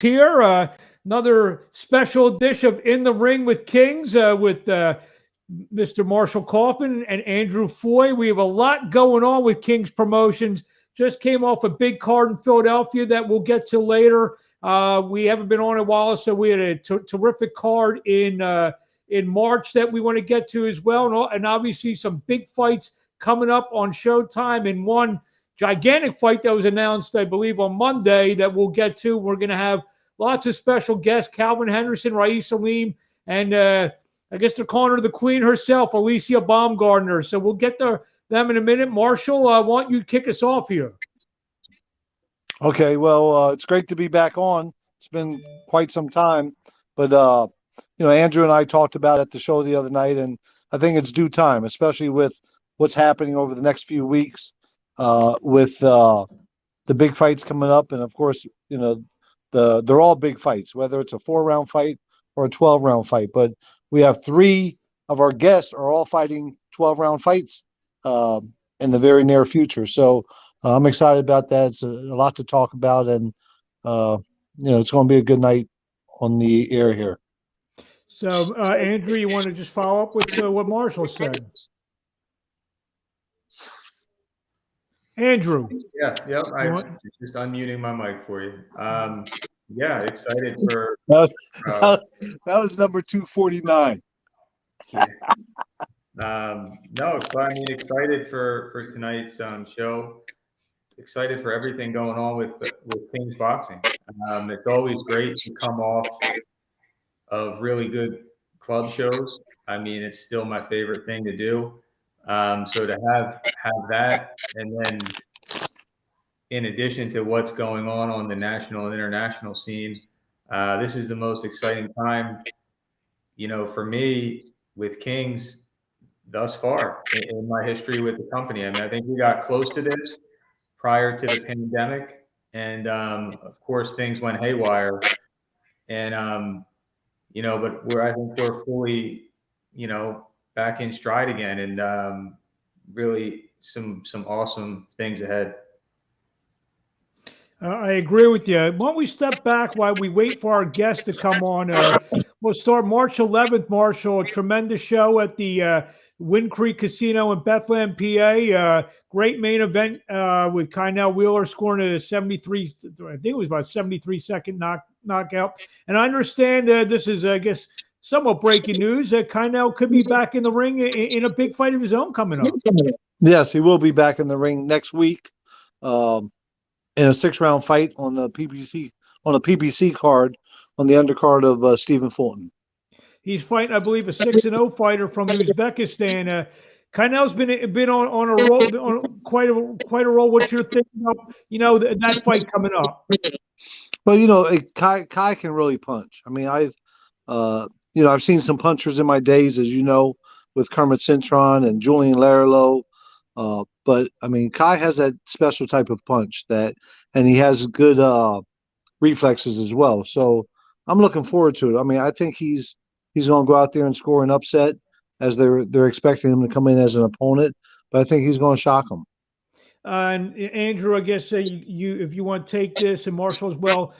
here. Another special dish of In the Ring with Kings with Mr. Marshall Kauffman and Andrew Foy. We have a lot going on with Kings Promotions. Just came off a big card in Philadelphia that we'll get to later. We haven't been on a while, so we had a terrific card in March that we want to get to as well. And obviously some big fights coming up on Showtime, and one gigantic fight that was announced, I believe, on Monday that we'll get to. We're going to have lots of special guests, Kalvin Henderson, Ra'eese Aleem, and I guess they're calling her the queen herself, Alicia Baumgardner. So we'll get to them in a minute. Marshall, I want you to kick us off here. Okay, well, it's great to be back on. It's been quite some time. But, Andrew and I talked about it at the show the other night, and I think it's due time, especially with what's happening over the next few weeks with the big fights coming up. And, of course, they're all big fights, whether it's a 4-round fight or a 12-round fight. But we have 3 of our guests are all fighting 12-round fights in the very near future. So I'm excited about that. It's a lot to talk about, and it's going to be a good night on the air here. So, Andrew, you want to just follow up with what Marshall said? Andrew. Yeah. I'm just unmuting my mic for you. Excited for that was number 249. Yeah. Excited for tonight's show. Excited for everything going on with Kings Boxing. It's always great to come off of really good club shows. I mean, it's still my favorite thing to do. So to have that, and then in addition to what's going on the national and international scene, this is the most exciting time, for me with Kings thus far in my history with the company. I mean, I think we got close to this prior to the pandemic, and of course things went haywire, and but I think we're fully, back in stride again, and really some awesome things ahead. I agree with you. Why don't we step back while we wait for our guests to come on? We'll start March 11th, Marshall, a tremendous show at the Wind Creek Casino in Bethlehem, PA. Great main event with Kynell Wheeler scoring a 73, I think it was about 73-second knockout. And I understand this is, I guess, somewhat breaking news that Kynell could be back in the ring in a big fight of his own coming up. Yes, he will be back in the ring next week in a 6-round fight on the PBC card on the undercard of Stephen Fulton. He's fighting, I believe, a 6-0 fighter from Uzbekistan. Kynell's been on a roll, on quite a roll. What's your thinking of that fight coming up? Well, Kai can really punch. I mean, I've seen some punchers in my days, as you know, with Kermit Cintron and Julian Gonzalez. But I mean, Kai has that special type of punch and he has good reflexes as well. So I'm looking forward to it. I mean, I think he's going to go out there and score an upset, as they're expecting him to come in as an opponent. But I think he's going to shock them. And Andrew, I guess you if you want to take this, and Marshall as well.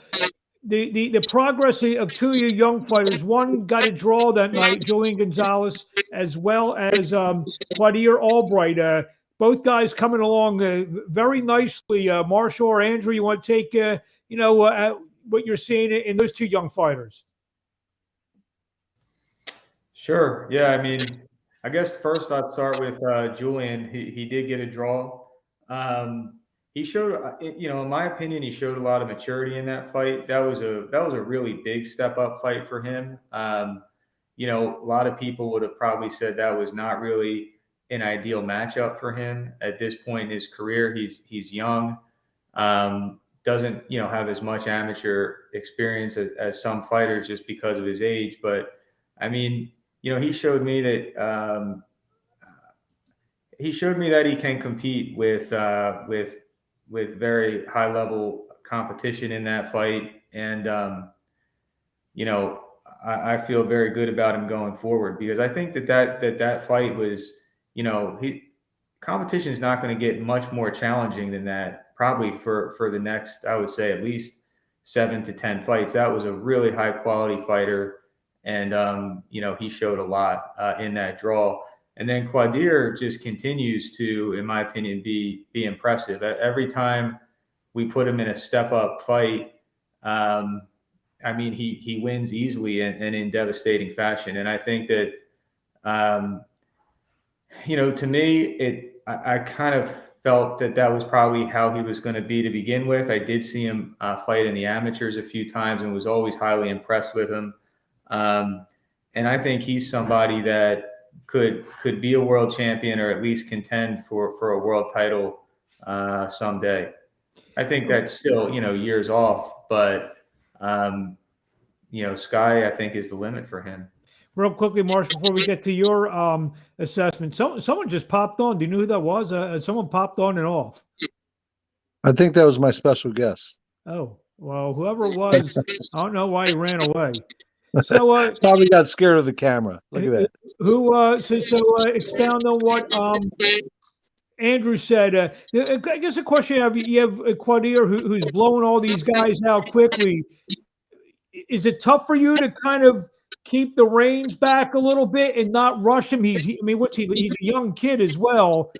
The progress of 2 of your young fighters. One got a draw that night, Julian Gonzalez, as well as Quadir Albright. Both guys coming along very nicely. Marshall or Andrew, you want to take what you're seeing in those 2 young fighters? Sure. Yeah. I mean, I guess first I'd start with Julian. He did get a draw. He showed, in my opinion, he showed a lot of maturity in that fight. That was a really big step up fight for him. A lot of people would have probably said that was not really an ideal matchup for him at this point in his career. He's young, doesn't have as much amateur experience as some fighters just because of his age. But I mean, he showed me that he can compete with very high level competition in that fight, and I feel very good about him going forward, because I think that fight was, competition is not going to get much more challenging than that, probably for the next, I would say, at least 7 to 10 fights. That was a really high quality fighter. And, he showed a lot in that draw. And then Quadir just continues to, in my opinion, be impressive. Every time we put him in a step up fight, he wins easily and in devastating fashion. And I think that, to me, I kind of felt that was probably how he was going to be to begin with. I did see him fight in the amateurs a few times and was always highly impressed with him. And I think he's somebody that could be a world champion or at least contend for a world title someday. I think that's still, years off, but sky, I think, is the limit for him. Real quickly, Marshall, before we get to your assessment, someone just popped on. Do you know who that was? Someone popped on and off. I think that was my special guest. Oh, well, whoever it was, I don't know why he ran away. So probably got scared of the camera. Look at that. Expound on what Andrew said. I guess a question you have Quadir who's blowing all these guys out quickly. Is it tough for you to kind of keep the reins back a little bit and not rush him? He's a young kid as well.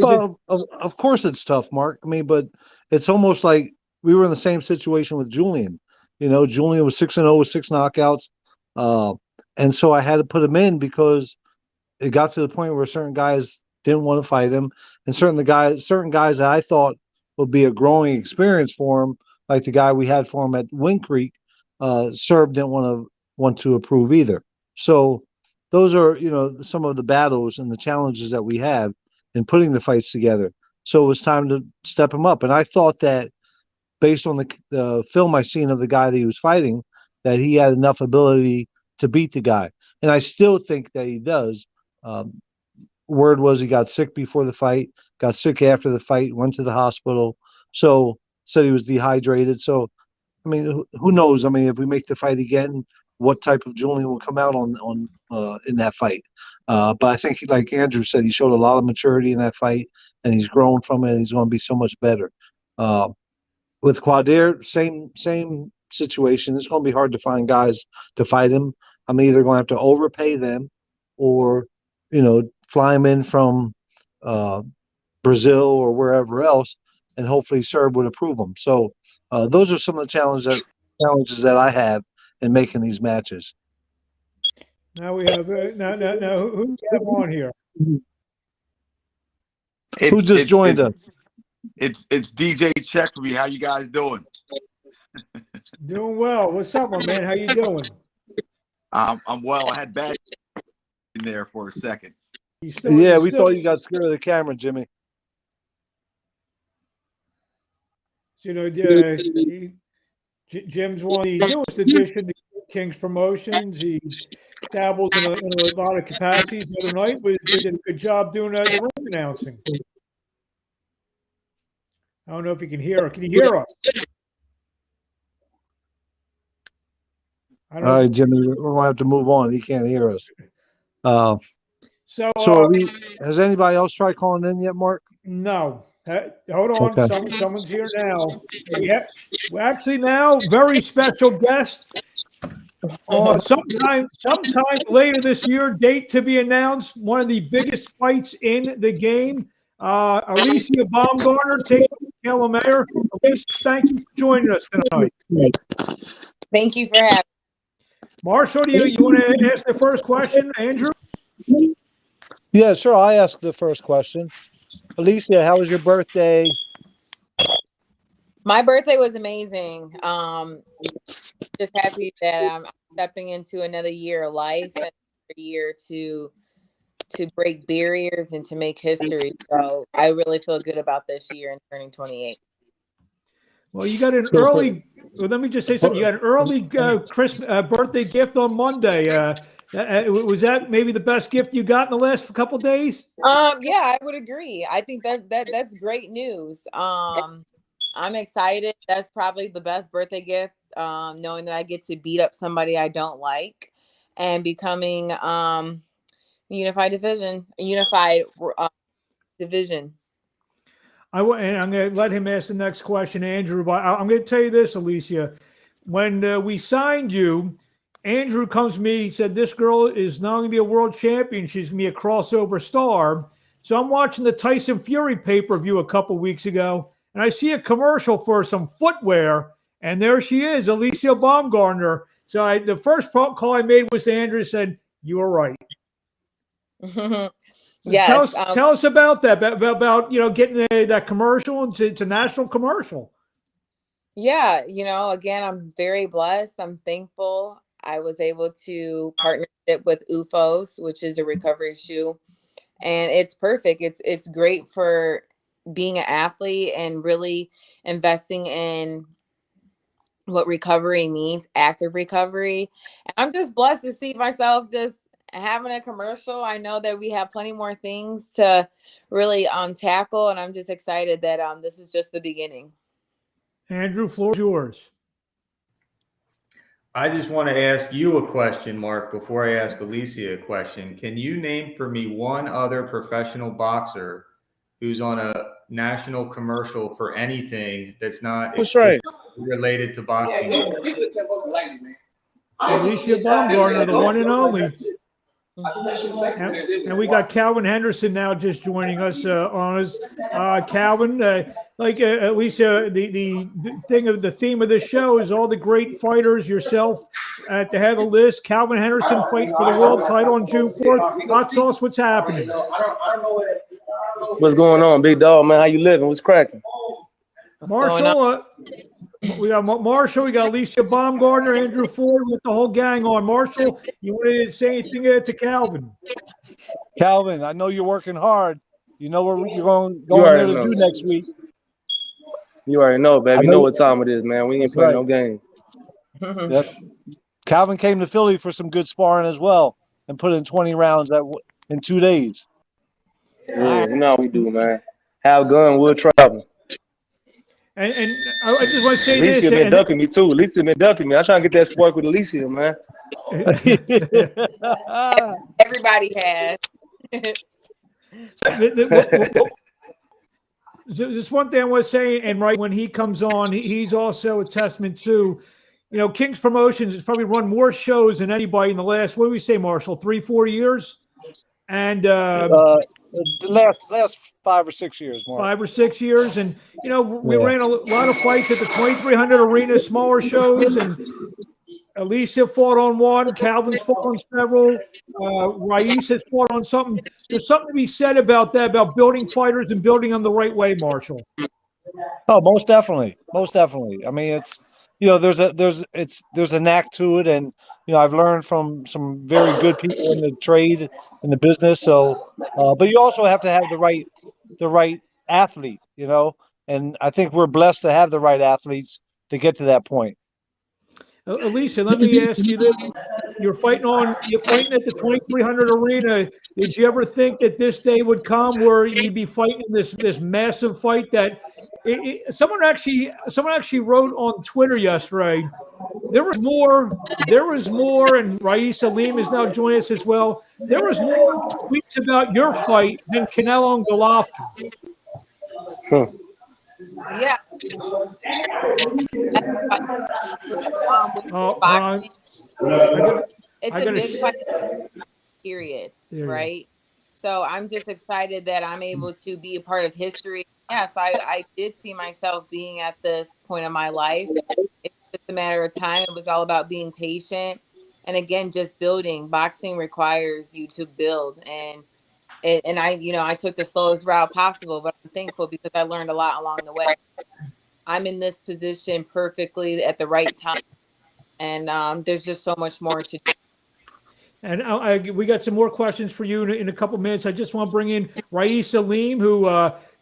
Of course it's tough, Mark. But it's almost like we were in the same situation with Julian. Julian was 6-0 with 6 knockouts. And so I had to put him in because it got to the point where certain guys didn't want to fight him. And certain guys that I thought would be a growing experience for him, like the guy we had for him at Wind Creek, Serb didn't want to approve either. So those are, some of the battles and the challenges that we have in putting the fights together. So it was time to step him up. And I thought that based on the film I seen of the guy that he was fighting, that he had enough ability to beat the guy. And I still think that he does. Word was he got sick before the fight, got sick after the fight, went to the hospital. So said he was dehydrated. So, who knows? If we make the fight again, what type of Julian will come out on in that fight. But I think, like Andrew said, he showed a lot of maturity in that fight, and he's grown from it, and he's going to be so much better. With Quadir, same situation. It's going to be hard to find guys to fight him. I'm either going to have to overpay them or, fly him in from Brazil or wherever else, and hopefully Serb would approve them. So those are some of the challenges that I have in making these matches. Now we have now who do we have on here? Who just joined us? It's DJ Check for me. How you guys doing? Doing well. What's up, my man? How you doing? I'm well. I had bad in there for a second. We thought you got scared of the camera, Jimmy. Jim's one of the newest addition to King's Promotions. He dabbles in a lot of capacities. The other night he did a good job doing the ring announcing. I don't know if you can hear. Can you hear us? All right, Jimmy, we're going to have to move on. He can't hear us. Has anybody else tried calling in yet, Mark? No. Hold on. Okay. Someone's here now. Actually now, very special guest. Sometime later this year, date to be announced, one of the biggest fights in the game. Ra'eese Aleem taking Kelly Mayer. Ra'eese, thank you for joining us tonight. Thank you for having me. Marshall, do you want to ask the first question, Andrew? Yeah, sure. I asked the first question. Alicia, how was your birthday? My birthday was amazing. Just happy that I'm stepping into another year of life, and a year to break barriers and to make history. So I really feel good about this year and turning 28. Well, you got an early. Well, let me just say something. You got an early Christmas birthday gift on Monday. Was that maybe the best gift you got in the last couple of days? Yeah, I would agree. I think that's great news. I'm excited. That's probably the best birthday gift. Knowing that I get to beat up somebody I don't like, and becoming unified division. And I'm going to let him ask the next question, Andrew. But I'm going to tell you this, Alicia. When we signed you, Andrew comes to me. He said, "This girl is not going to be a world champion. She's going to be a crossover star." So I'm watching the Tyson Fury pay-per-view a couple weeks ago, and I see a commercial for some footwear, and there she is, Alicia Baumgartner. So the first phone call I made was to Andrew. Said, "You were right." Yes. Tell us about that. About getting that commercial into national commercial. Yeah, again, I'm very blessed. I'm thankful. I was able to partnership with UFOs, which is a recovery shoe, and it's perfect. It's great for being an athlete and really investing in what recovery means, active recovery. And I'm just blessed to see myself just having a commercial. I know that we have plenty more things to really tackle, and I'm just excited that this is just the beginning. Andrew, floor is yours. I just want to ask you a question, Mark, before I ask Alicia a question. Can you name for me one other professional boxer who's on a national commercial for anything that's not related to boxing? Alicia Baumgartner, the one and only. And we got Kalvin Henderson now just joining us on us. Kalvin, Alicia, the theme of this show is all the great fighters, yourself at the head of the list. Kalvin Henderson fighting for the world title on June 4th. Box us, what's happening? What's going on, big dog, man? How you living? What's cracking? Marshall, we got Marshall, we got Alicia Baumgartner, Andrew Foy with the whole gang on. Marshall, you want to say anything to Kalvin? Kalvin, I know you're working hard. You know what you're going there to do next week. You already know, baby. You know what time it is, man. We ain't playing no game. Yep. Kalvin came to Philly for some good sparring as well and put in 20 rounds in 2 days. Yeah, you know how we do, man. Have gun, we'll travel. And I just want to say Alicia been ducking me too. Alicia been ducking me. I'm trying to get that spark with Alicia, man. Everybody has. Just one thing I was saying, and right when he comes on, he's also a testament to, King's Promotions has probably run more shows than anybody in the last, what do we say, Marshall, 3-4 years? And the last 5 or 6 years, Mark. 5 or 6 years, and we ran a lot of fights at the 2300 arena, smaller shows, and Alicia fought on one, Kalvin's fought on several, Ra'eese has fought on something. There's something to be said about that, about building fighters and building them the right way, Marshall. Oh, most definitely, I mean, it's there's a knack to it, and I've learned from some very good people in the trade, in the business. So, but you also have to have the right athlete, and I think we're blessed to have the right athletes to get to that point. Alicia, let me ask you this: you're fighting at the 2300 arena. Did you ever think that this day would come where you'd be fighting this massive fight that? Someone actually wrote on Twitter yesterday. There was more, and Ra'eese Aleem is now joining us as well. There was more tweets about your fight than Canelo and Golovkin. Yeah. It's a big fight, period, right? So I'm just excited that I'm able to be a part of history. Yes, I did see myself being at this point in my life. It's just a matter of time. It was all about being patient. And again, just building. Boxing requires you to build. And I took the slowest route possible, but I'm thankful because I learned a lot along the way. I'm in this position perfectly at the right time. And there's just so much more to do. And we got some more questions for you in a couple minutes. I just want to bring in Ra'eese Aleem, who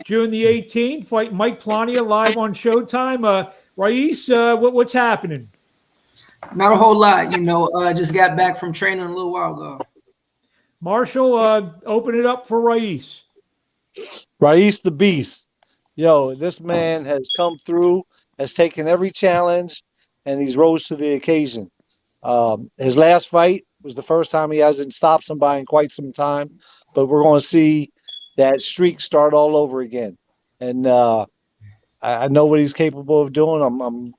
June the 18th, fight Mike Plania live on Showtime. Ra'eese, what's happening? Not a whole lot, just got back from training a little while ago. Marshall, open it up for Ra'eese. Ra'eese the Beast. This man has come through, has taken every challenge, and he's rose to the occasion. His last fight was the first time he hasn't stopped somebody in quite some time, but we're going to see that streak start all over again. and I know what he's capable of doing. I'm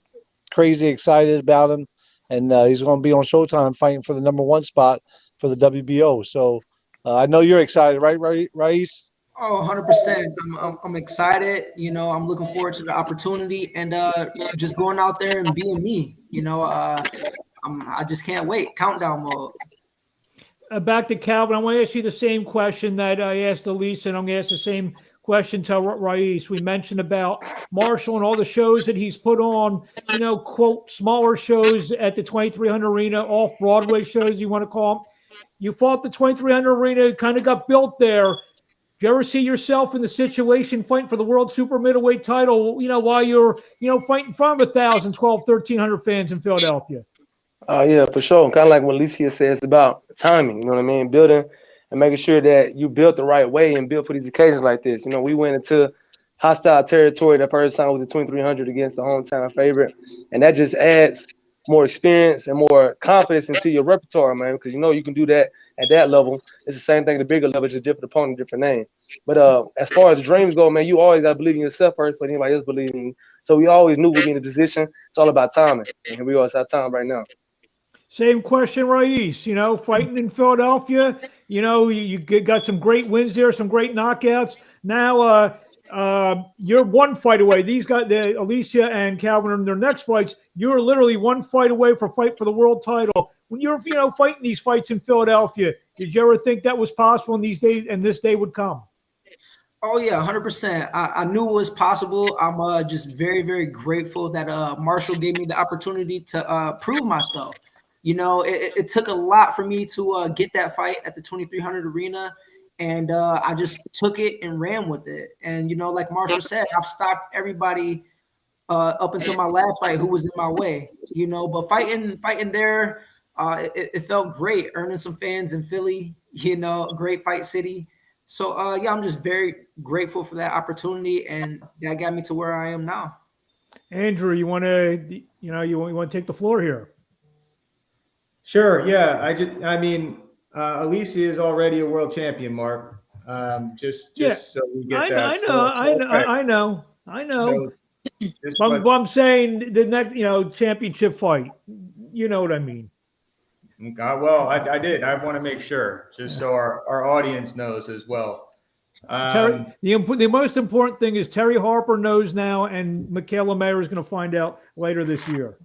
crazy excited about him, and he's going to be on Showtime fighting for the #1 spot for the WBO. So I know you're excited, right, Ra'eese? Oh, 100%. I'm excited. You know, I'm looking forward to the opportunity and just going out there and being me. You know, I just can't wait. Countdown mode. Back to Kalvin, I want to ask you the same question that I asked Elise, and I'm going to ask the same question to Ra'eese. We mentioned about Marshall and all the shows that he's put on, you know, quote, smaller shows at the 2300 Arena, off-Broadway shows, you want to call them. You fought the 2300 Arena, kind of got built there. Do you ever see yourself in the situation fighting for the world super middleweight title, you know, while you're, you know, fighting in front of 1,000, 1,200, 1,300 fans in Philadelphia? Yeah, for sure. Kind of like what Alicia says about timing, you know what I mean? Building and making sure that you built the right way and built for these occasions like this. You know, we went into hostile territory the first time with the 2300 against the hometown favorite, and that just adds more experience and more confidence into your repertoire, man, because you know you can do that at that level. It's the same thing at the bigger level, just different opponent, different name. But as far as dreams go, man, you always got to believe in yourself first, but anybody else believe in you. So we always knew we'd be in a position. It's all about timing, and here we are. It's our time right now. Same question, Ra'eese. You know, fighting in Philadelphia, you know, you got some great wins there, some great knockouts. Now, you're one fight away. These guys, Alicia and Kalvin, in their next fights, you're literally one fight away for fight for the world title. When you're, you know, fighting these fights in Philadelphia, did you ever think that was possible in these days and this day would come? Oh yeah, 100%. I knew it was possible. I'm just very, very grateful that Marshall gave me the opportunity to prove myself. You know, it took a lot for me to get that fight at the 2300 Arena, and I just took it and ran with it. And, you know, like Marshall said, I've stopped everybody up until my last fight who was in my way, you know, but fighting there, it felt great, earning some fans in Philly, you know, a great fight city. So, yeah, I'm just very grateful for that opportunity, and that got me to where I am now. Andrew, you want to, you know, you want to take the floor here? Sure. Yeah. I mean, Alicia is already a world champion, Mark. Just so we get that. I know. So But I'm saying the next, you know, championship fight. You know what I mean? Well, I did. I want to make sure, just so our audience knows as well. Terry, the most important thing is Terry Harper knows now, and Michaela Mayer is going to find out later this year.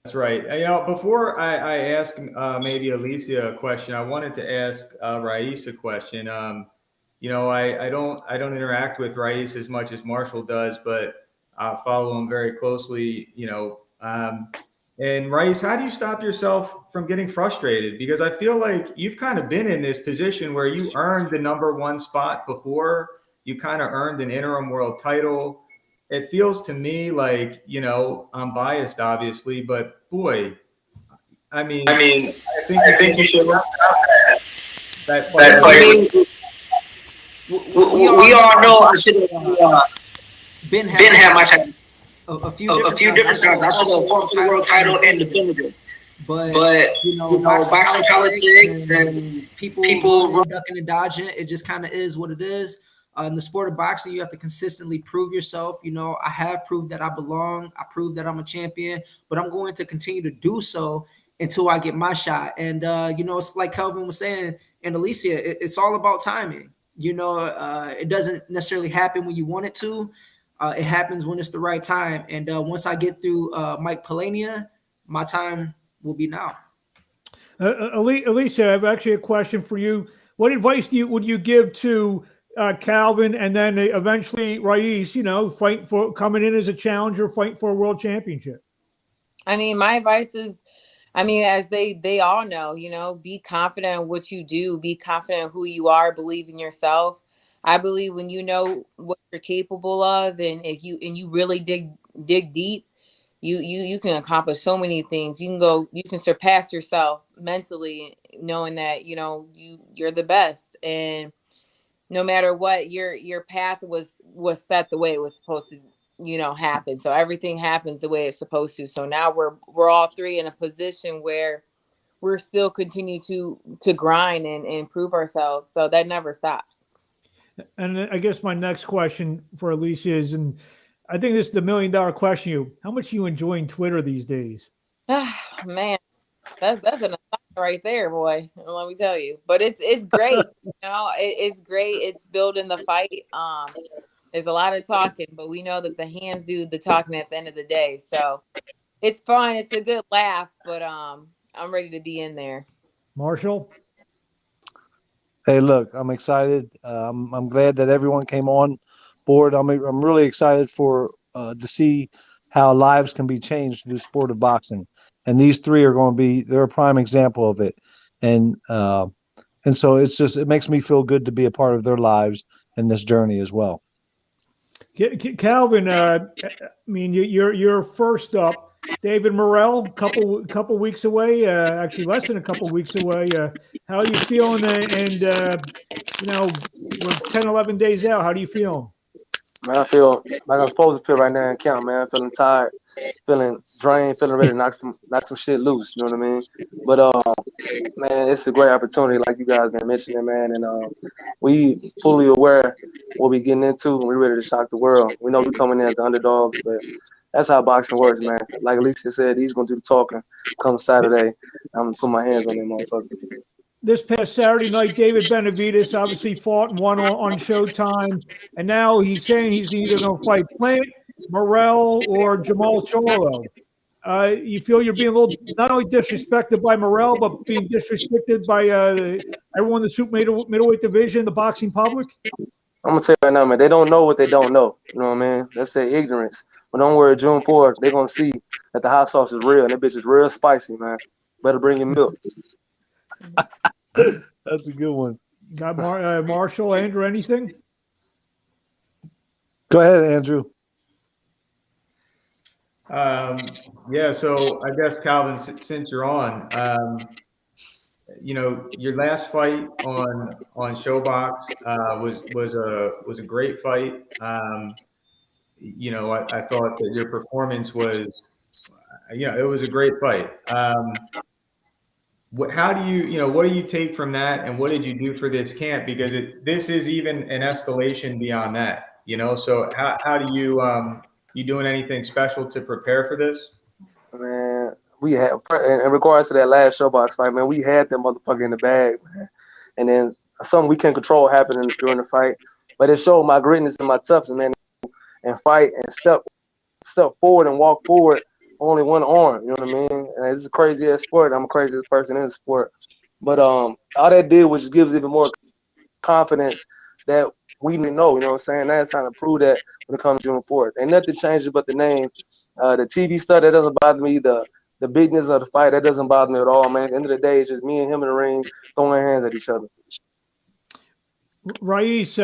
That's right. You know, before I ask maybe Alicia a question, I wanted to ask Ra'eese a question. You know, I don't interact with Ra'eese as much as Marshall does, but I follow him very closely. You know, and Ra'eese, how do you stop yourself from getting frustrated? Because I feel like you've kind of been in this position where you earned the #1 spot before. You kind of earned an interim world title. It feels to me like, you know, I'm biased, obviously, but boy, I think you should look at that fight. We all know I should have been had my title a few different times. I should have won the world title and defended it. But you know, boxing politics and people ducking and dodging, it just kind of is what it is. In the sport of boxing, you have to consistently prove yourself. You know, I have proved that I belong. I proved that I'm a champion, but I'm going to continue to do so until I get my shot. And, you know, it's like Kalvin was saying, and Alicia, it's all about timing. You know, it doesn't necessarily happen when you want it to. It happens when it's the right time. And once I get through Mike Plania, my time will be now. Alicia, I have actually a question for you. What advice would you give to Kalvin and then eventually Ra'eese, you know, fight for coming in as a challenger, fight for a world championship? I mean, my advice is, I mean, as they all know, you know, be confident in what you do, be confident in who you are, believe in yourself. I believe when you know what you're capable of, and if you really dig deep, you can accomplish so many things. You can surpass yourself mentally, knowing that, you know, you're the best. And no matter what, your path was set the way it was supposed to, you know, happen. So everything happens the way it's supposed to. So now we're all three in a position where we're still continue to grind and improve ourselves. So that never stops. And I guess my next question for Alicia is, and I think this is the $1 million question: how much are you enjoying Twitter these days? Man, that's an assignment right there, boy. Let me tell you. But it's great. It's great. It's building the fight. There's a lot of talking, but we know that the hands do the talking at the end of the day. So it's fun. It's a good laugh, but I'm ready to be in there. Marshall? Hey, look, I'm excited. I'm glad that everyone came on board. I'm really excited for to see how lives can be changed through the sport of boxing, and these three are going to be they're a prime example of it, and so it makes me feel good to be a part of their lives in this journey as well. Kalvin, I mean, you're first up. David Morrell, couple weeks away, actually less than a couple weeks away. How are you feeling? And we're 10, 11 days out. How do you feel? Man, I feel like I'm supposed to feel right now in camp, man. Feeling tired, feeling drained, feeling ready to knock some shit loose. You know what I mean? But man, it's a great opportunity, like you guys been mentioning, man. And we fully aware what we getting into, and we're ready to shock the world. We know we coming in as the underdogs, but that's how boxing works, man. Like Alicia said, he's gonna do the talking come Saturday. I'm gonna put my hands on him, motherfucker. This past Saturday night, David Benavidez obviously fought and won on Showtime, and now he's saying he's either going to fight Plant, Morrell, or Jamal Charlo. You feel you're being a little not only disrespected by Morrell, but being disrespected by everyone in the super middleweight division, the boxing public? I'm gonna tell you right now, man. They don't know what they don't know. You know what I mean? That's their ignorance. But don't worry, June 4th, they're gonna see that the hot sauce is real, and that bitch is real spicy, man. Better bring your milk. That's a good one. Got Marshall, Andrew, anything? Go ahead, Andrew. Yeah, so I guess Kalvin, since you're on, your last fight on ShowBox was a great fight. I thought that your performance was, it was a great fight. How do what do you take from that, and what did you do for this camp? Because this is even an escalation beyond that, So how do you doing anything special to prepare for this? Man, we had in regards to that last ShowBox fight, man, we had that motherfucker in the bag, man. And then something we can't control happening during the fight, but it showed my grittiness and my toughness, man, and fight and step forward and walk forward. Only one arm, you know what I mean? And it's a crazy ass sport. I'm the craziest person in the sport. But all that did was just gives even more confidence that we know, you know what I'm saying? That's trying to prove that when it comes to June 4th. Ain't nothing changes but the name. The TV stuff, that doesn't bother me. The bigness of the fight, that doesn't bother me at all, man. At the end of the day, it's just me and him in the ring throwing hands at each other. Ra'eese,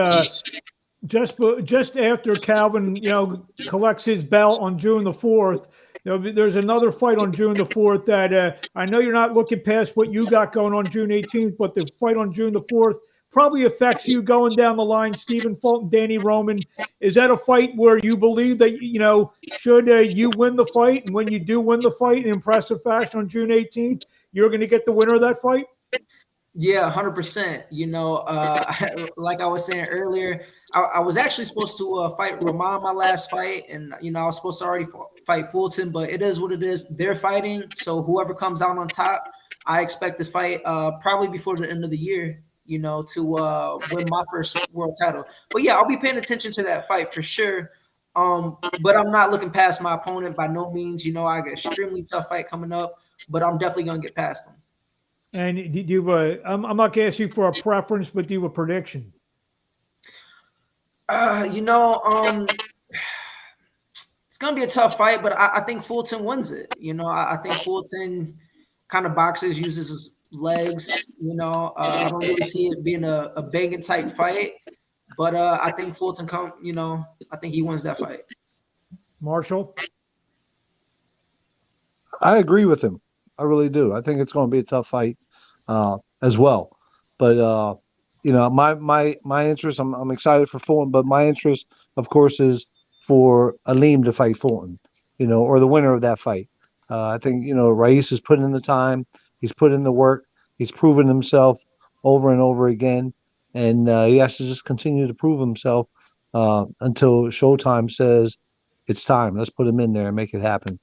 just after Kalvin, collects his belt on June the 4th, there's another fight on June the 4th that I know you're not looking past what you got going on June 18th, but the fight on June the 4th probably affects you going down the line. Stephen Fulton, Danny Roman. Is that a fight where you believe that, should you win the fight, and when you do win the fight in impressive fashion on June 18th, you're going to get the winner of that fight? Yeah, 100%. Like I was saying earlier, I was actually supposed to fight Rahman my last fight, and I was supposed to already fight Fulton, but it is what it is. They're fighting, so whoever comes out on top, I expect to fight probably before the end of the year, to win my first world title. But yeah, I'll be paying attention to that fight for sure. But I'm not looking past my opponent by no means. I got an extremely tough fight coming up, but I'm definitely gonna get past him. And do you I'm not going to ask you for a preference, but do you have a prediction? It's going to be a tough fight, but I think Fulton wins it. I think Fulton kind of boxes, uses his legs. I don't really see it being a banging type fight, but I think Fulton I think he wins that fight. Marshall? I agree with him. I really do. I think it's going to be a tough fight as well. But my interest. I'm excited for Fulton, but my interest, of course, is for Aleem to fight Fulton. Or the winner of that fight. I think Ra'eese has put in the time. He's put in the work. He's proven himself over and over again. and he has to just continue to prove himself until Showtime says it's time. Let's put him in there and make it happen.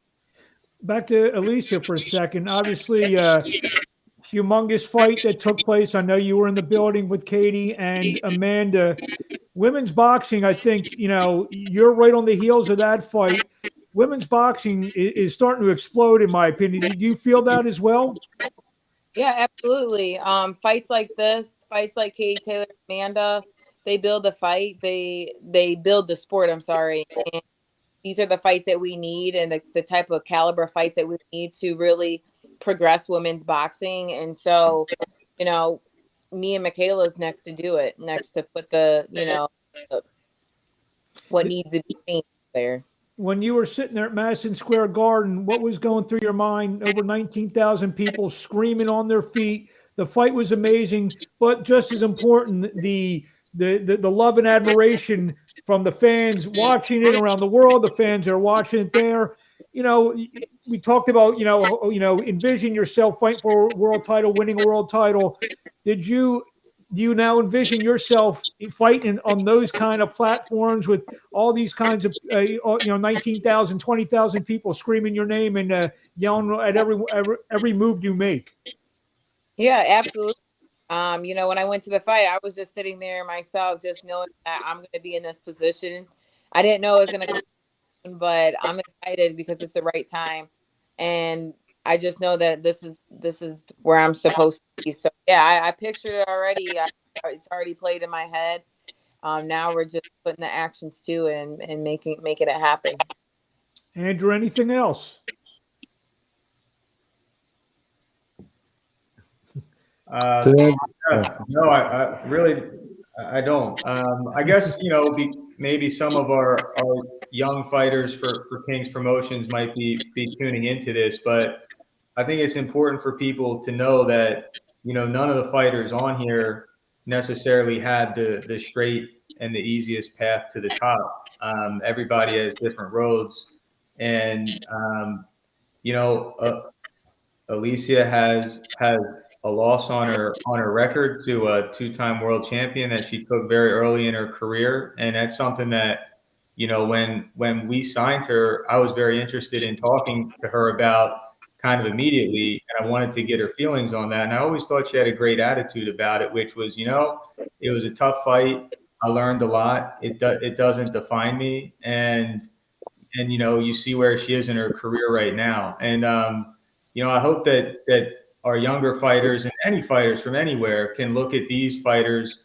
Back to Alicia for a second. Obviously, humongous fight that took place. I know you were in the building with Katie and Amanda. Women's boxing, I think, you're right on the heels of that fight. Women's boxing is starting to explode, in my opinion. Do you feel that as well? Yeah, absolutely. Fights like this, fights like Katie Taylor, Amanda, they build the fight. They build the sport. I'm sorry. And these are the fights that we need, and the type of caliber fights that we need to really progress women's boxing. And so, me and Michaela's next to do it, next to put what needs to be seen there. When you were sitting there at Madison Square Garden, what was going through your mind? Over 19,000 people screaming on their feet. The fight was amazing, but just as important, the love and admiration from the fans watching it around the world, the fans that are watching it there. We talked about, envision yourself fighting for a world title, winning a world title. Do you now envision yourself fighting on those kind of platforms with all these kinds of, 19,000, 20,000 people screaming your name and yelling at every move you make? Yeah, absolutely. When I went to the fight, I was just sitting there myself, just knowing that I'm going to be in this position. I didn't know it was going to come, but I'm excited because it's the right time. And I just know that this is where I'm supposed to be. So yeah, I pictured it already. It's already played in my head. Now we're just putting the actions to it and making it happen. Andrew, anything else? No, I really don't. I guess maybe some of our young fighters for King's Promotions might be tuning into this, but I think it's important for people to know that none of the fighters on here necessarily had the straight and the easiest path to the top. Everybody has different roads, and Alicia has a loss on her record to a two-time world champion that she took very early in her career, and that's something that when we signed her, I was very interested in talking to her about kind of immediately, and I wanted to get her feelings on that. And I always thought she had a great attitude about it, which was it was a tough fight. I learned a lot. It doesn't define me, and you see where she is in her career right now, and I hope that our younger fighters and any fighters from anywhere can look at these fighters,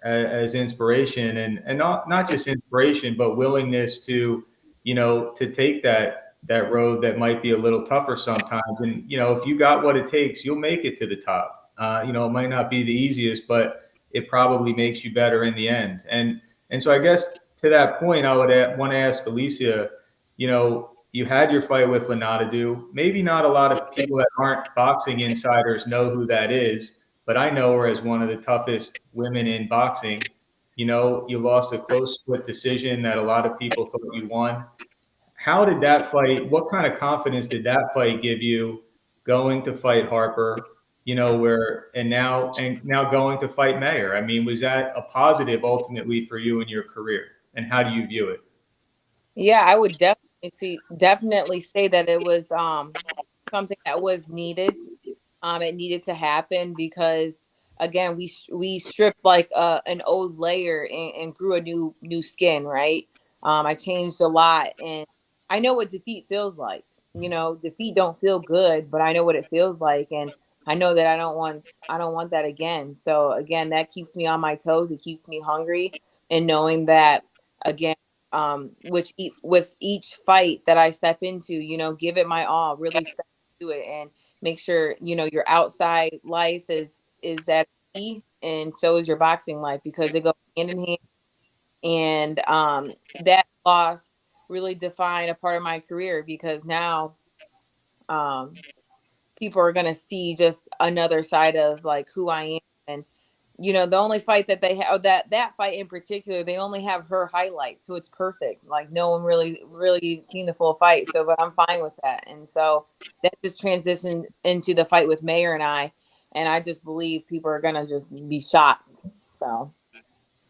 as inspiration, and not just inspiration, but willingness to take that road that might be a little tougher sometimes. And if you got what it takes, you'll make it to the top. It might not be the easiest, but it probably makes you better in the end. And so I guess to that point, I would want to ask Alicia, you had your fight with Lanadadu. Maybe not a lot of people that aren't boxing insiders know who that is, but I know her as one of the toughest women in boxing. You lost a close split decision that a lot of people thought you won. How did that fight, what kind of confidence did that fight give you going to fight Harper, and now going to fight Mayer? I mean, was that a positive ultimately for you in your career? And how do you view it? Yeah, I would definitely say that it was something that was needed. It needed to happen because again, we stripped like an old layer and grew a new skin, right? I changed a lot, and I know what defeat feels like. Defeat don't feel good, but I know what it feels like, and I know that I don't want that again. So again, that keeps me on my toes. It keeps me hungry, and knowing that again. With each fight that I step into, give it my all, really step into it, and make sure your outside life is at key, and so is your boxing life, because it goes hand in hand. And that loss really defined a part of my career, because now people are gonna see just another side of like who I am. And the only fight that they have, that fight in particular, they only have her highlight, so it's perfect. Like no one really seen the full fight. So, but I'm fine with that. And so that just transitioned into the fight with Mayer and I. And I just believe people are gonna just be shocked. So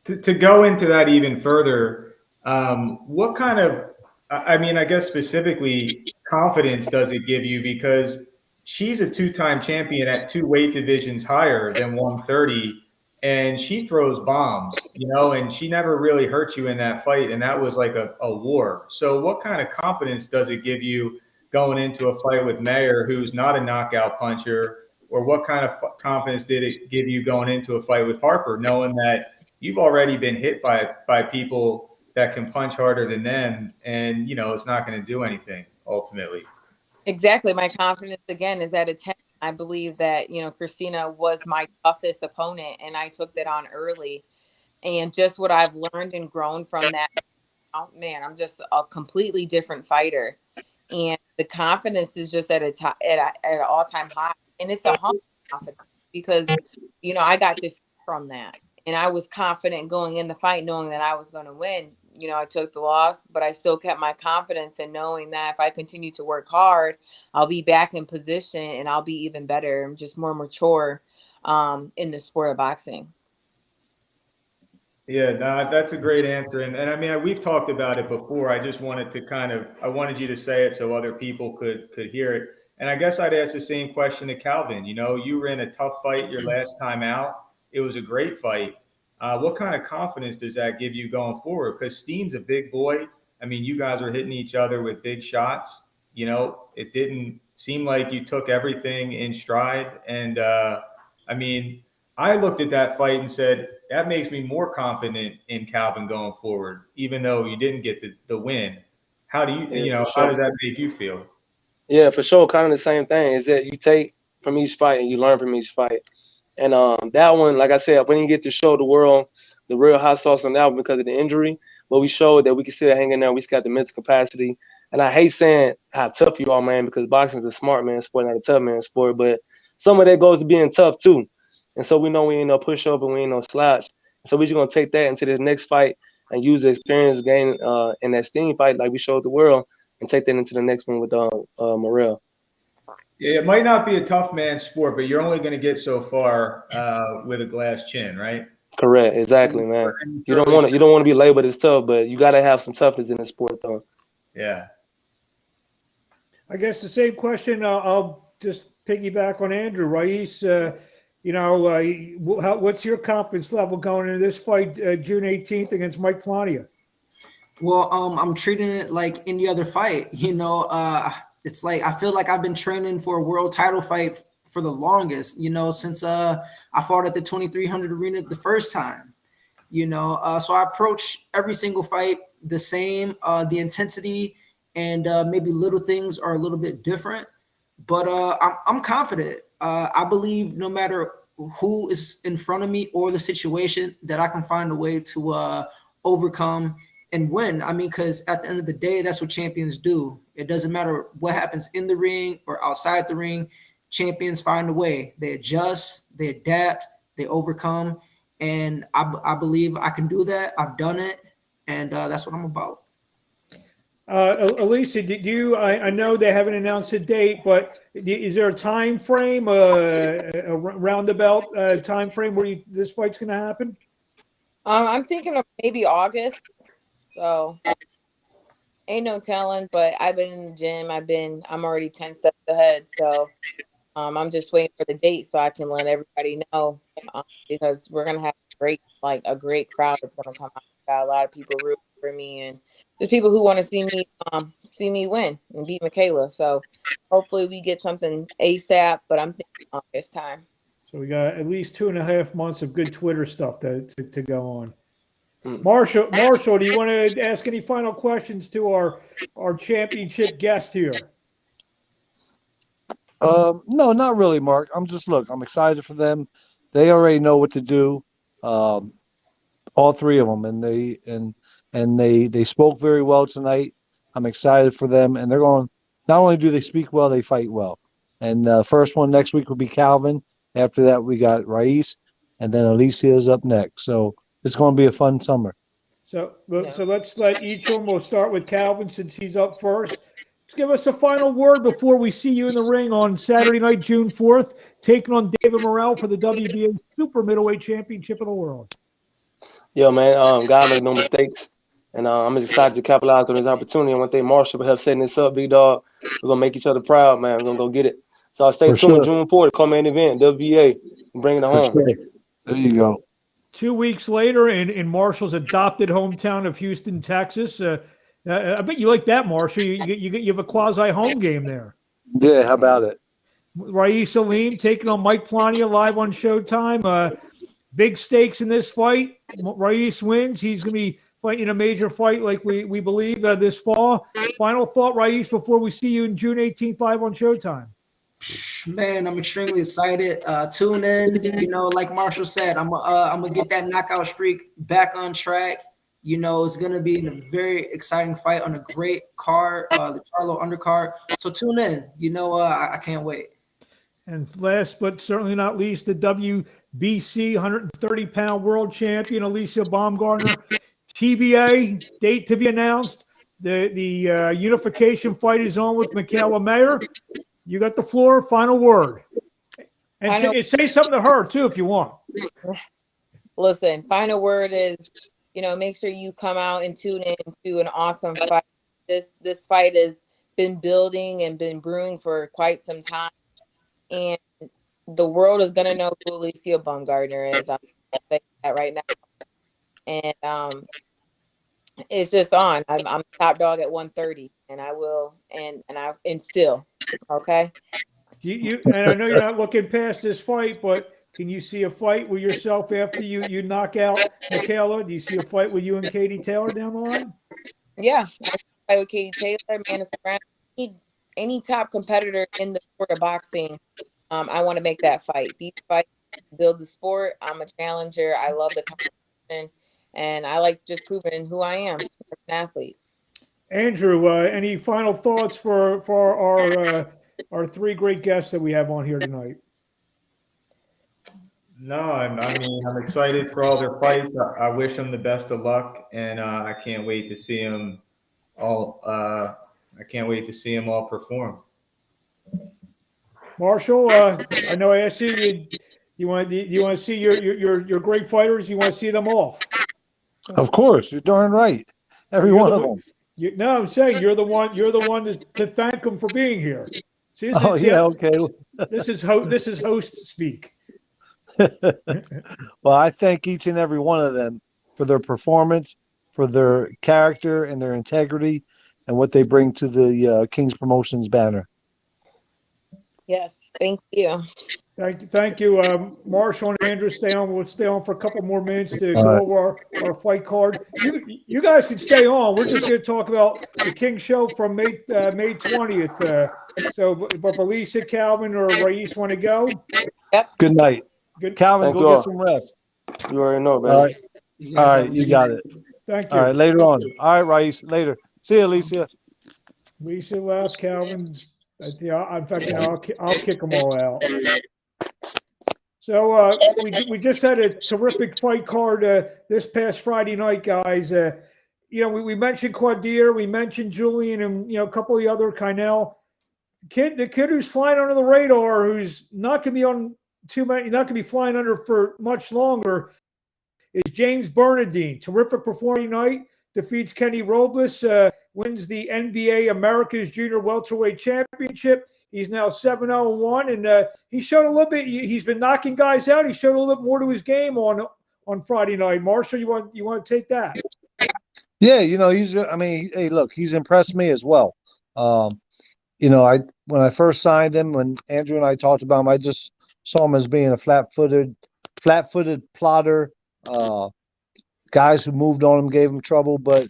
To go into that even further, what kind of, I mean, I guess specifically confidence does it give you? Because she's a two-time champion at 2 weight divisions higher than 130, and she throws bombs, you know, and she never really hurt you in that fight, and that was like a war. So what kind of confidence does it give you going into a fight with Mayer, who's not a knockout puncher, or what kind of confidence did it give you going into a fight with Harper, knowing that you've already been hit by people that can punch harder than them, and you know it's not going to do anything ultimately? exactly, my confidence again is at a 10. I believe that, you know, Christina was my toughest opponent, and I took that on early. And just what I've learned and grown from that, oh, man, I'm just a completely different fighter. And the confidence is just at an all-time high. And it's a humble confidence because, you know, I got defeat from that. And I was confident going in the fight, knowing that I was going to win. You know, I took the loss, but I still kept my confidence and knowing that if I continue to work hard, I'll be back in position and I'll be even better. I'm just more mature in the sport of boxing. Yeah, no, that's a great answer. And I mean, we've talked about it before. I just wanted to I wanted you to say it so other people could hear it. And I guess I'd ask the same question to Kalvin. You know, you were in a tough fight your last time out. It was a great fight. What kind of confidence does that give you going forward? Because Steen's a big boy. I mean, you guys are hitting each other with big shots. You know, it didn't seem like you took everything in stride. And I mean, I looked at that fight and said, that makes me more confident in Kalvin going forward, even though you didn't get the win. How do you, you know, sure. how does that make you feel? Yeah, for sure. Kind of the same thing is that you take from each fight and you learn from each fight. And that one, like I said, we didn't get to show the world the real hot sauce on that one because of the injury, but we showed that we can still hang in there. We still got the mental capacity. And I hate saying how tough you are, man, because boxing is a smart man sport, not a tough man sport. But some of that goes to being tough too. And so we know we ain't no pushover, we ain't no slouch. So we're just gonna take that into this next fight and use the experience gained in that Steen fight, like we showed the world, and take that into the next one with Morrell. Yeah, it might not be a tough man sport, but you're only going to get so far with a glass chin, right? Correct, exactly, man. You don't want to be labeled as tough, but you got to have some toughness in the sport, though. Yeah. I guess the same question. I'll just piggyback on Andrew. Ra'eese, you know, what's your confidence level going into this fight June 18th against Mike Plania? Well, I'm treating it like any other fight. You know, it's like I feel like I've been training for a world title fight for the longest, you know, since I fought at the 2300 arena the first time, you know. So I approach every single fight the same. The intensity and maybe little things are a little bit different, but I'm confident. I believe no matter who is in front of me or the situation, that I can find a way to overcome and win. I mean, because at the end of the day, that's what champions do. It doesn't matter what happens in the ring or outside the ring. Champions find a way. They adjust, they adapt, they overcome. And I believe I can do that. I've done it. And that's what I'm about. Alicia, did you? I know they haven't announced a date, but is there a time frame, a roundabout time frame where this fight's going to happen? I'm thinking of maybe August. So ain't no telling, but I've been in the gym. I'm already 10 steps ahead. So I'm just waiting for the date so I can let everybody know because we're going to have a great crowd that's going to come out. Got a lot of people rooting for me and just people who want to see me win and beat Michaela. So hopefully we get something ASAP, but I'm thinking August time. So we got at least 2.5 months of good Twitter stuff to go on. Marshall, do you want to ask any final questions to our championship guest here? No, not really, Mark. I'm excited for them. They already know what to do. All three of them, and they spoke very well tonight. I'm excited for them, and they're going. Not only do they speak well, they fight well. And first one next week will be Kalvin. After that, we got Ra'eese, and then Alicia is up next. So it's going to be a fun summer. So let's let each one. We'll start with Kalvin since he's up first. give us a final word before we see you in the ring on Saturday night, June 4th, taking on David Morrell for the WBA Super Middleweight Championship of the World. Yo, man, God make no mistakes. And I'm excited to capitalize on this opportunity. I want to thank Marshall for help setting this up, big dog. We're going to make each other proud, man. We're going to go get it. So stay tuned. Sure. June 4th, come main event, WBA, and bring it home. Sure. There you go. 2 weeks later in Marshall's adopted hometown of Houston, Texas. I bet you like that, Marshall. You have a quasi-home game there. Yeah, how about it? Ra'eese Aleem taking on Mike Plania live on Showtime. Big stakes in this fight. Ra'eese wins. He's going to be fighting a major fight like we believe this fall. Final thought, Ra'eese, before we see you in June 18th live on Showtime. Man, I'm extremely excited. Tune in. You know, like Marshall said, I'm gonna get that knockout streak back on track. You know, it's gonna be a very exciting fight on a great card, the Charlo undercard. So tune in. You know, I can't wait. And last but certainly not least, the WBC 130-pound world champion Alicia Baumgartner. TBA date to be announced. The unification fight is on with Michaela Mayer. You got the floor. Final word. And say something to her, too, if you want. Listen, final word is, you know, make sure you come out and tune in to an awesome fight. This fight has been building and been brewing for quite some time. And the world is going to know who Alicia Baumgartner is. I'm saying that right now. And it's just on. I'm top dog at 130, and I will, and still, okay. And I know you're not looking past this fight, but can you see a fight with yourself after you knock out Michaela? Do you see a fight with you and Katie Taylor down the line? Yeah, I fight with Katie Taylor, Manus Brown, any top competitor in the sport of boxing. I want to make that fight. These fights build the sport. I'm a challenger. I love the competition. And I like just proving who I am as an athlete. Andrew, any final thoughts for our three great guests that we have on here tonight? No, I'm excited for all their fights. I wish them the best of luck, and I can't wait to see them all. I can't wait to see them all perform. Marshall, I know I asked you. You want to see your great fighters? You want to see them off? Of course, you're darn right. Every one of them. No, I'm saying you're the one. You're the one to thank them for being here. See, Okay. This is host speak. Well, I thank each and every one of them for their performance, for their character and their integrity, and what they bring to the King's Promotions banner. Yes, thank you. Thank you, Marshall and Andrew. Stay on. We'll stay on for a couple more minutes to go over our fight card. You guys can stay on. We're just going to talk about the King Show from May 20th. So, but Alicia, Kalvin, or Ra'eese want to go? Yep. Good night. Good. Kalvin, go get some rest. You already know, baby. All right. All right, you got it. Thank you. All right, later on. All right, Ra'eese, later. See you, Alicia. Alicia left. Kalvin's. In fact, I'll kick them all out. So we just had a terrific fight card this past Friday night, guys. We mentioned Quadir, we mentioned Julian, and a couple of the other Kynell. The kid who's flying under the radar, who's not going to be on too many, not going to be flying under for much longer, is James Bernardine. Terrific performing night. Defeats Kenny Robles, wins the NBA America's Junior Welterweight Championship. He's now 7-0-1, and he showed a little bit. He's been knocking guys out. He showed a little bit more to his game on Friday night. Marshall, you want to take that? Yeah, hey, look, he's impressed me as well. When I first signed him, when Andrew and I talked about him, I just saw him as being a flat-footed plotter. Guys who moved on him gave him trouble, but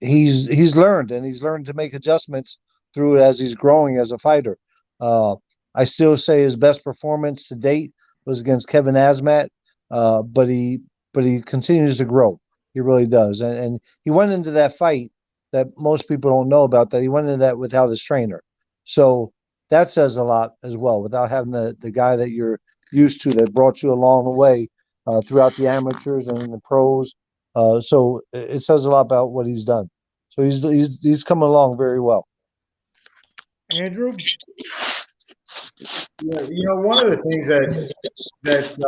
he's learned, and he's learned to make adjustments through it as he's growing as a fighter. I still say his best performance to date was against Kevin Asmat, but he continues to grow. He really does, and he went into that fight that most people don't know about, that he went into that without his trainer. So that says a lot as well, without having the guy that you're used to that brought you along the way throughout the amateurs and the pros. So it says a lot about what he's done. So he's coming along very well. Andrew? Yeah, one of the things that's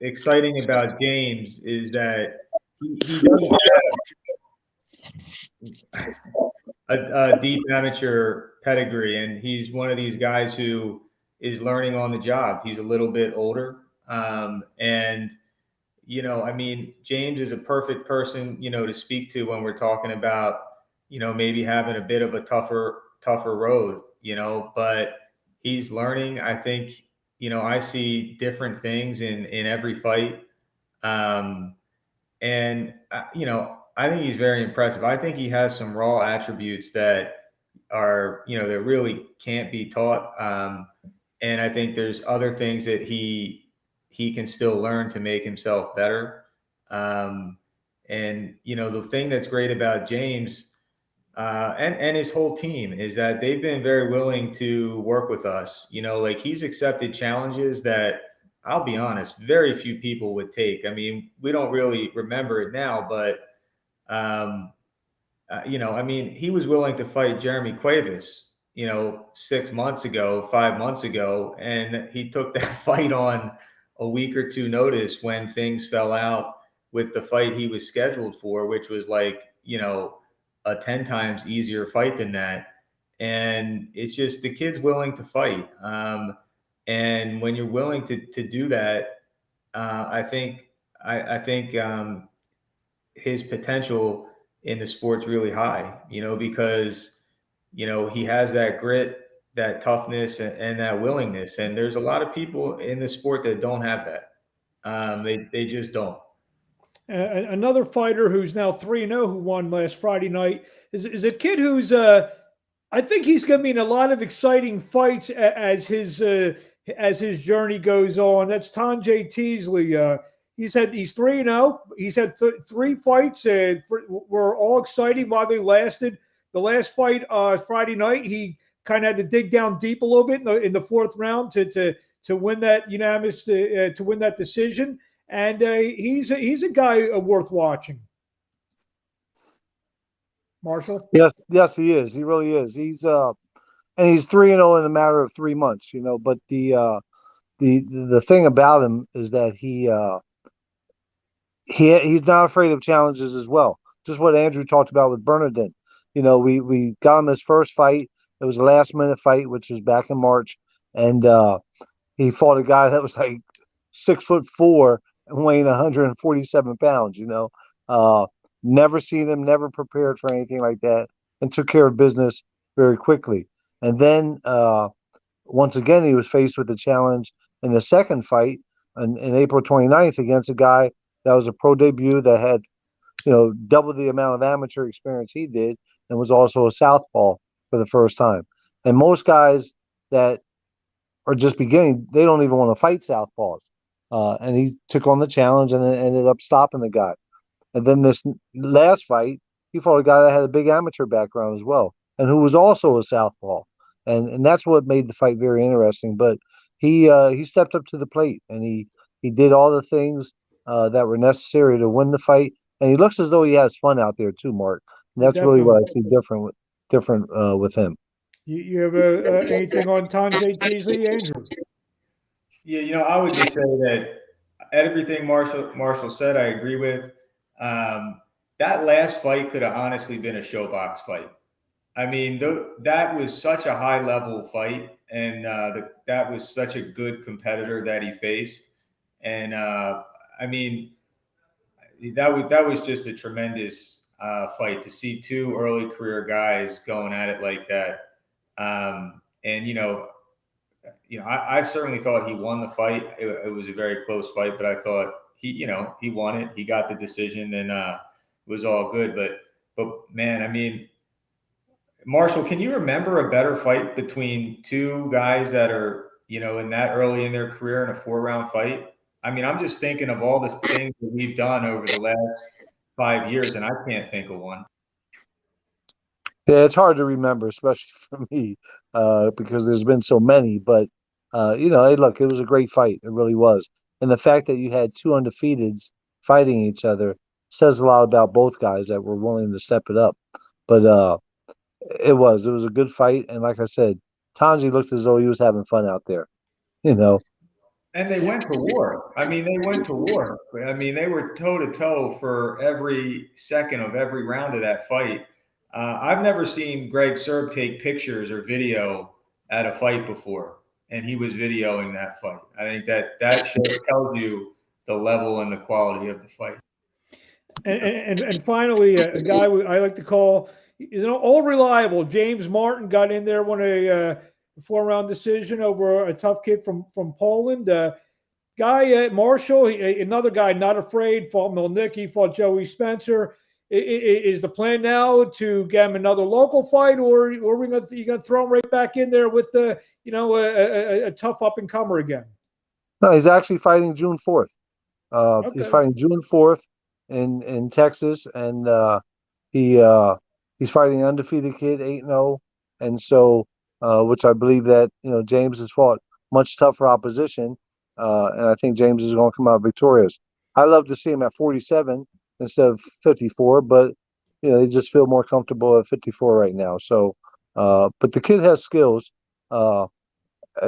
exciting about James is that he doesn't have a deep amateur pedigree, and he's one of these guys who is learning on the job. He's a little bit older, and I mean, James is a perfect person, to speak to when we're talking about, maybe having a bit of a tougher road, but he's learning. I think, I see different things in every fight. And I think he's very impressive. I think he has some raw attributes that are, that really can't be taught. And I think there's other things that he can still learn to make himself better. And the thing that's great about James and his whole team is that they've been very willing to work with us. Like he's accepted challenges that, I'll be honest, very few people would take. I mean, we don't really remember it now, but I mean, he was willing to fight Jeremy Cuevas, 6 months ago, 5 months ago, and he took that fight on a week or two notice when things fell out with the fight he was scheduled for, which was like, a 10 times easier fight than that. And it's just the kid's willing to fight. And when you're willing to do that, I think his potential in the sport's really high, because, he has that grit, that toughness, and that willingness. And there's a lot of people in the sport that don't have that. They just don't. Another fighter who's now 3-0, who won last Friday night, is a kid who's I think he's going to be in a lot of exciting fights as his journey goes on. That's Tanjay Teasley. He's 3-0. He's had 3 fights. Were all exciting while they lasted. The last fight Friday night, he kind of had to dig down deep a little bit in the 4th round to win that unanimous to win that decision. And he's a guy worth watching. Marshall? Yes, he is. He really is. He's and he's 3-0 in a matter of 3 months. But the thing about him is that he's not afraid of challenges as well. Just what Andrew talked about with Bernardin. We got him his first fight. It was a last-minute fight, which was back in March, and he fought a guy that was like 6'4" and weighing 147 pounds. Never seen him, never prepared for anything like that, and took care of business very quickly. And then once again, he was faced with a challenge in the second fight in April 29th against a guy that was a pro debut that had, double the amount of amateur experience he did, and was also a southpaw for the first time. And most guys that are just beginning, they don't even want to fight southpaws. And he took on the challenge and then ended up stopping the guy. And then this last fight, he fought a guy that had a big amateur background as well, and who was also a southpaw. And that's what made the fight very interesting. But he stepped up to the plate, and he did all the things that were necessary to win the fight. And he looks as though he has fun out there too, Mark. And that's really what I see different with him. You have anything on Tanjay Teasley, Andrew? Yeah, I would just say that everything Marshall said, I agree with. That last fight could have honestly been a ShoBox fight. I mean, that was such a high level fight, and that was such a good competitor that he faced. And I mean, that was just a tremendous fight to see 2 early career guys going at it like that. And I certainly thought he won the fight. It was a very close fight, but I thought he won it. He got the decision, and it was all good. But man, I mean, Marshall, can you remember a better fight between 2 guys that are, in that early in their career in a 4-round fight? I mean, I'm just thinking of all the things that we've done over the last 5 years, and I can't think of one. Yeah, it's hard to remember, especially for me, because there's been so many. But hey, look, it was a great fight. It really was. And the fact that you had 2 undefeateds fighting each other says a lot about both guys that were willing to step it up. But it was a good fight, and like I said, Tanji looked as though he was having fun out there. You know. And they went to war. I mean, they went to war. I mean, they were toe to toe for every second of every round of that fight. I've never seen Greg Serb take pictures or video at a fight before, and he was videoing that fight. I think that tells you the level and the quality of the fight. And finally, a guy I like to call is all reliable. James Martin got in there, won a 4-round decision over a tough kid from Poland. Guy Marshall, another guy not afraid, fought Milnicki, fought Joey Spencer. Is the plan now to get him another local fight, or are we going to throw him right back in there with a tough up and comer again? No, he's actually fighting June 4th. Okay. He's fighting June 4th in Texas, and he's fighting an undefeated kid, 8-0, and so which I believe that James has fought much tougher opposition, and I think James is going to come out victorious. I love to see him at 47 instead of 54, but they just feel more comfortable at 54 right now. So, but the kid has skills. I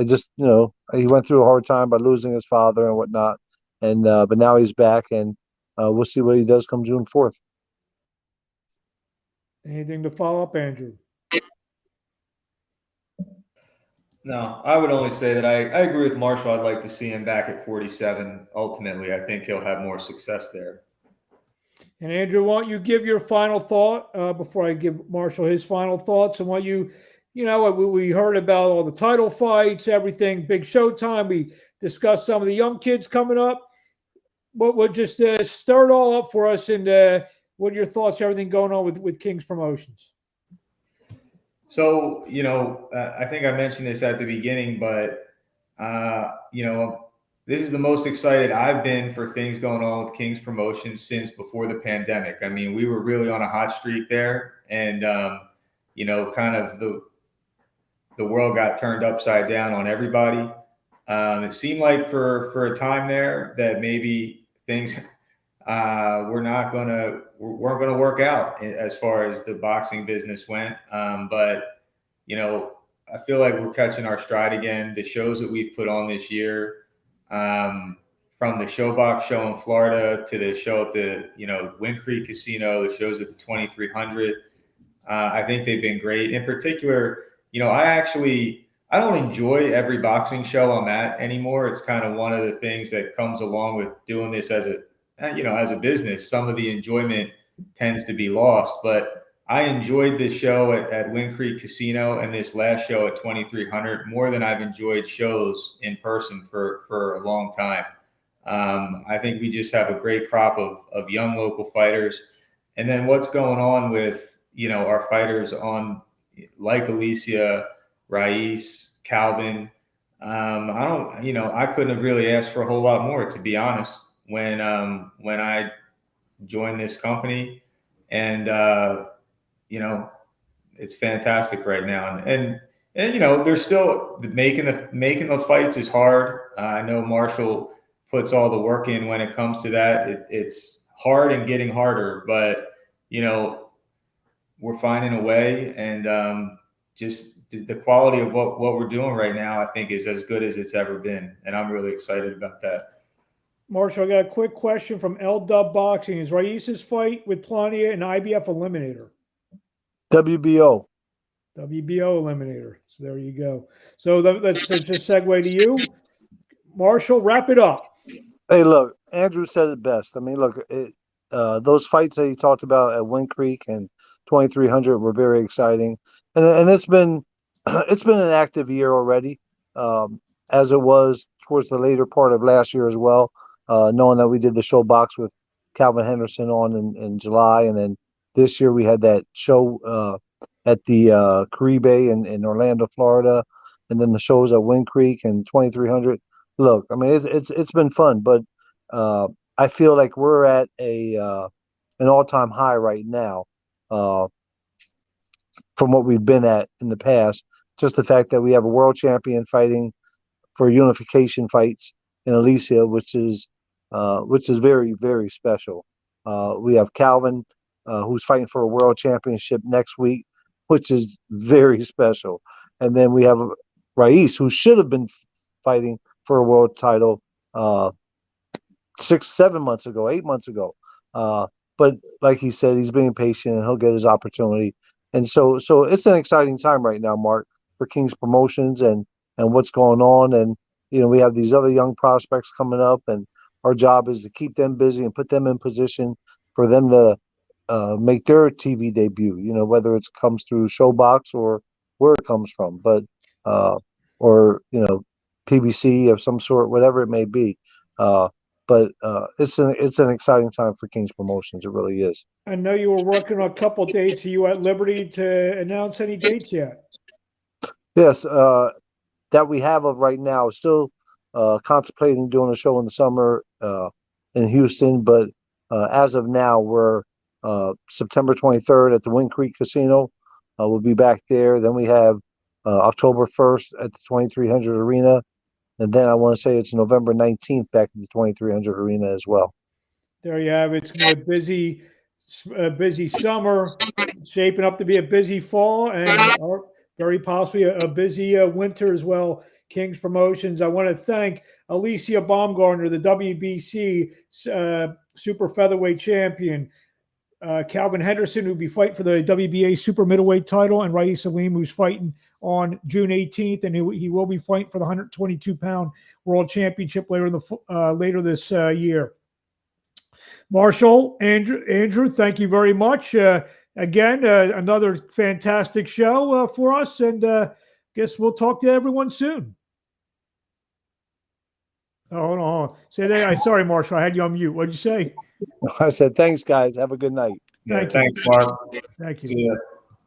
just he went through a hard time by losing his father and whatnot, and but now he's back, and we'll see what he does come June 4th. Anything to follow up, Andrew? No, I would only say that I agree with Marshall. I'd like to see him back at 47. Ultimately, I think he'll have more success there. And Andrew, why don't you give your final thought before I give Marshall his final thoughts? And what we heard about all the title fights, everything, big Showtime. We discussed some of the young kids coming up. What just stir it all up for us, and what are your thoughts, everything going on with King's Promotions? So, I think I mentioned this at the beginning, but, this is the most excited I've been for things going on with King's Promotions since before the pandemic. I mean, we were really on a hot streak there, and, kind of the world got turned upside down on everybody. It seemed like for a time there that maybe things weren't going to work out as far as the boxing business went. But I feel like we're catching our stride again. The shows that we've put on this year, from the Showbox show in Florida to the show at the Wind Creek Casino, the shows at the 2300, I think they've been great. In particular, I don't enjoy every boxing show I'm at anymore. It's kind of one of the things that comes along with doing this as a business. Some of the enjoyment tends to be lost, but I enjoyed this show at Wind Creek Casino and this last show at 2300 more than I've enjoyed shows in person for a long time. I think we just have a great crop of young local fighters. And then what's going on with, our fighters on like Alicia, Ra'eese, Kalvin. I couldn't have really asked for a whole lot more, to be honest, when I joined this company, and it's fantastic right now. And they're still making the fights is hard. I know Marshall puts all the work in when it comes to that. It's hard and getting harder, but we're finding a way, and just the quality of what we're doing right now, I think, is as good as it's ever been, and I'm really excited about that. Marshall, I got a quick question from L-Dub Boxing. Is Ra'eese's fight with Plania an IBF eliminator? WBO eliminator. So there you go. So let's just segue to you. Marshall, wrap it up. Hey, look, Andrew said it best. I mean, look, those fights that he talked about at Wind Creek and 2300 were very exciting, and it's been an active year already, as it was towards the later part of last year as well. Knowing that we did the show box with Kalvin Henderson on in July, and then this year we had that show at the Caribe in Orlando, Florida, and then the shows at Wind Creek and 2300. Look, I mean, it's been fun, but I feel like we're at an all-time high right now from what we've been at in the past. Just the fact that we have a world champion fighting for unification fights in Alicia, which is very, very special. We have Kalvin, who's fighting for a world championship next week, which is very special. And then we have Ra'eese, who should have been fighting for a world title 6-7 months ago, 8 months ago. But like he said, he's being patient and he'll get his opportunity. And so it's an exciting time right now, Mark, for King's Promotions and what's going on. And, you know, we have these other young prospects coming up, and our job is to keep them busy and put them in position for them to make their TV debut, you know, whether it comes through Showbox or where it comes from, but or, you know, PBC of some sort, whatever it may be. But it's an exciting time for King's Promotions. It really is. I know you were working on a couple of dates. Are you at liberty to announce any dates yet? Yes, that we have of right now. Still contemplating doing a show in the summer in Houston, but as of now, we're September 23rd at the Wind Creek Casino. We'll be back there. Then we have October 1st at the 2300 Arena. And then I want to say it's November 19th back at the 2300 Arena as well. There you have it. It's going to be a busy summer, shaping up to be a busy fall, and very possibly a busy winter as well. King's Promotions. I want to thank Alicia Baumgartner, the WBC super featherweight champion, Kalvin Henderson, who'll be fighting for the WBA super middleweight title, and Ra'eese Aleem, who's fighting on June 18th, and he will be fighting for the 122-pound world championship later this year. Marshall, Andrew, thank you very much. Again, another fantastic show for us, and guess we'll talk to everyone soon. Oh, hold on. Say that. Sorry, Marshall, I had you on mute. What'd you say? I said, thanks, guys. Have a good night. Thank you. Thanks, Mark. Thank you. See ya.